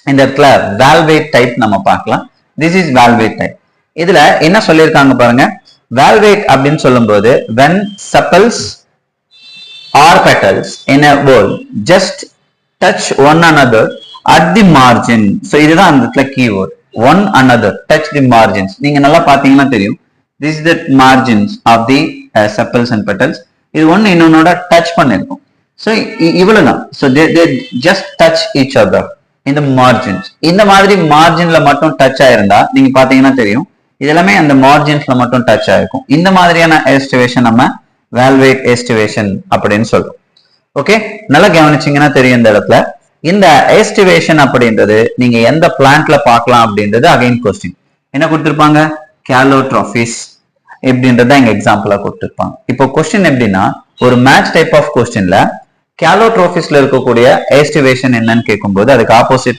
இந்த இடத்துல valvate type நம்ம பார்க்கலாம். this is valvate type. இதுல என்ன சொல்லியிருக்காங்க பாருங்க, valvate அப்படின்னு சொல்லும்போது when sepals or petals in a whorl just touch one another at the margin. so இதுதான் அந்த இடத்துல keyword, one another, touch the margins. நீங்க நல்லா பாத்தீங்கன்னா தெரியும், this is the margins of the sepals and petals. இது ஒன்னு இன்னொன்னோட டச் பண்ணிருக்கும். so இவ்வளவுதான். so they just touch each other in the margins. இந்த மாதிரி மார்ஜின்ல மட்டும் டச் ஆயிருந்தா நீங்க பாத்தீங்கன்னா தெரியும், இதெல்லாமே அந்த மார்ஜின்ஸ்ல மட்டும் டச் ஆயிருக்கும். இந்த மாதிரியான எஸ்டிவேஷன் நம்ம valvate எஸ்டிவேஷன் அப்படின்னு சொல்றோம். ஓகே, நல்லா கவனிச்சீங்கன்னா தெரியும் இந்த இடத்துல. இந்த எஸ்டிவேஷன் அப்படின்றது நீங்க எந்த பிளான்ட்ல பார்க்கலாம் அப்படின்றது அகைன் கொஸ்டின் என்ன கொடுத்திருப்பாங்க, calotrophes எப்படின்றத எங்க எக்ஸாம்பிளா கொடுத்திருப்பாங்க. இப்போ கொஸ்டின் எப்படின்னா, ஒரு மேட்ச் டைப் ஆஃப் கொஸ்டின்ல calotrophiesல இருக்கக்கூடிய எஸ்டிவேஷன் என்னன்னு கேட்கும்போது அதுக்கு ஆப்போசிட்ல